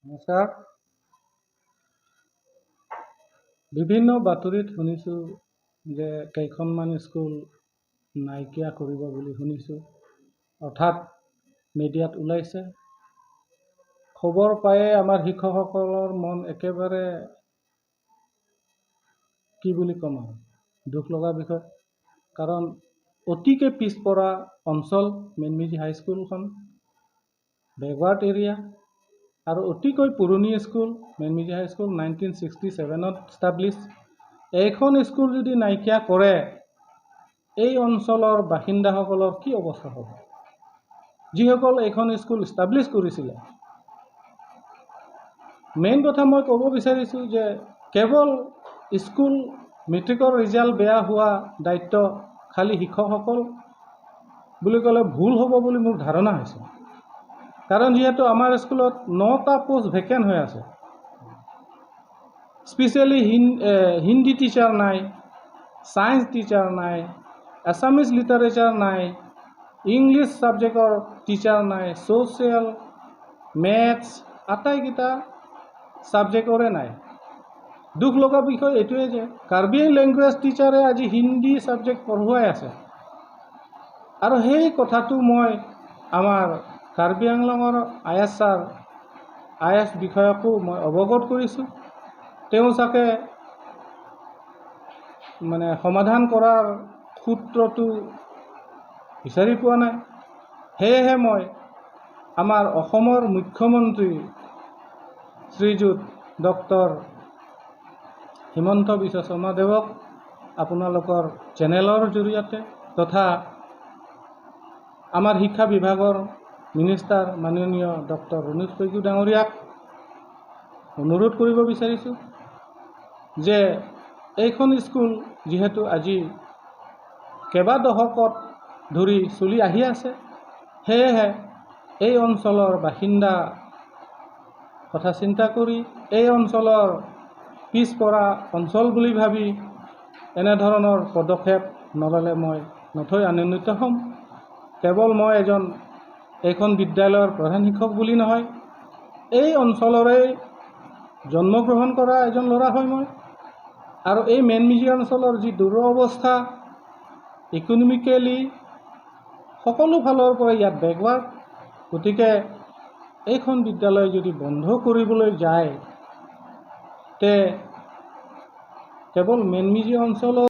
নমস্কাৰ। বিভিন্ন বাতৰিত শুনিছোঁ যে কেইখনমান স্কুল নাইকিয়া কৰিব বুলি শুনিছোঁ, অৰ্থাৎ মিডিয়াত ওলাইছে। খবৰ পায়ে আমাৰ শিক্ষকসকলৰ মন একেবাৰে কি বুলি ক'ম আৰু দুখ লগা বিষয়। কাৰণ অতিকে পিছপৰা অঞ্চল মেনমিজি হাইস্কুলখন, বেকৱাৰ্ড এৰিয়া, আৰু অতিকৈ পুৰণি স্কুল মেনমিজি হাইস্কুল 1967ত ষ্টাব্লিছ। এইখন স্কুল যদি নাইকিয়া কৰে, এই অঞ্চলৰ বাসিন্দাসকলৰ কি অৱস্থা হ'ব? যিসকল এইখন স্কুল ষ্টাব্লিছ কৰিছিলে। মেইন কথা মই ক'ব বিচাৰিছোঁ যে কেৱল স্কুল মেট্ৰিকৰ ৰিজাল্ট বেয়া হোৱা দায়িত্ব খালী শিক্ষকসকল বুলি ক'লে ভুল হ'ব বুলি মোৰ ধাৰণা হৈছে। কাৰণ যিহেতু আমাৰ স্কুলত 9টা পোষ্ট ভেকেণ্ট হৈ আছে। স্পেচিয়েলি হিন্দী টিচাৰ নাই, ছায়েন্স টিচাৰ নাই, আছামিজ লিটাৰেচাৰ নাই, ইংলিছ ছাবজেক্টৰ টিচাৰ নাই, ছ'চিয়েল, মেথছ আটাইকেইটা ছাবজেক্টৰে নাই। দুখ লগা বিষয় এইটোৱে যে কাৰ্বি লেংগুৱেজ টিচাৰে আজি হিন্দী ছাবজেক্ট পঢ়ুৱাই আছে। আৰু সেই কথাটো মই আমাৰ কাৰ্বি আংলঙৰ আই এছ বিষয়াকো মই অৱগত কৰিছোঁ। তেওঁ চাগে সমাধান কৰাৰ সূত্ৰটো বিচাৰি পোৱা নাই। সেয়েহে মই আমাৰ অসমৰ মুখ্যমন্ত্ৰী শ্ৰীযুত ডক্টৰ হিমন্ত বিশ্ব শৰ্মাদেৱক আপোনালোকৰ চেনেলৰ জৰিয়তে তথা আমাৰ শিক্ষা বিভাগৰ মিনিষ্টাৰ মাননীয় ডক্টৰ ৰণোজ পেগু ডাঙৰীয়াক অনুৰোধ কৰিব বিচাৰিছোঁ যে এইখন স্কুল যিহেতু আজি কেইবা দশকত ধৰি চলি আহি আছে, সেয়েহে এই অঞ্চলৰ বাসিন্দা কথা চিন্তা কৰি এই অঞ্চলৰ পিছপৰা অঞ্চল বুলি ভাবি এনেধৰণৰ পদক্ষেপ নল'লে মই নথৈ আনন্দিত হ'ম। কেৱল মই এইখন বিদ্যালয়ৰ প্ৰধান শিক্ষক বুলি নহয়, এই অঞ্চলৰে জন্মগ্ৰহণ কৰা এজন ল'ৰা হয় মই। আৰু এই মেনমিজি অঞ্চলৰ যি দুৰৱস্থা, ইকনমিকেলি সকলো ফালৰ পৰা ইয়াত বেকৱাৰ্ড, গতিকে এইখন বিদ্যালয় যদি বন্ধ কৰিবলৈ যায়, তে কেৱল মেনমিজি অঞ্চলৰ